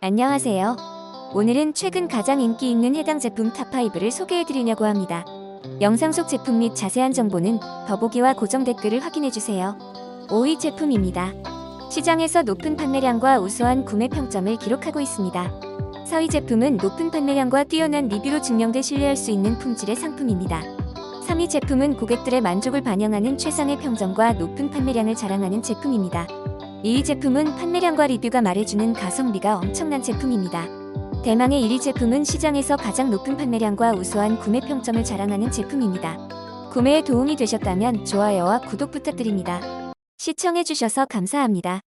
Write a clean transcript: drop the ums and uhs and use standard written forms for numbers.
안녕하세요. 오늘은 최근 가장 인기 있는 해당 제품 탑5를 소개해드리려고 합니다. 영상 속 제품 및 자세한 정보는 더보기와 고정 댓글을 확인해주세요. 5위 제품입니다. 시장에서 높은 판매량과 우수한 구매 평점을 기록하고 있습니다. 4위 제품은 높은 판매량과 뛰어난 리뷰로 증명돼 신뢰할 수 있는 품질의 상품입니다. 3위 제품은 고객들의 만족을 반영하는 최상의 평점과 높은 판매량을 자랑하는 제품입니다. 2위 제품은 판매량과 리뷰가 말해주는 가성비가 엄청난 제품입니다. 대망의 1위 제품은 시장에서 가장 높은 판매량과 우수한 구매 평점을 자랑하는 제품입니다. 구매에 도움이 되셨다면 좋아요와 구독 부탁드립니다. 시청해주셔서 감사합니다.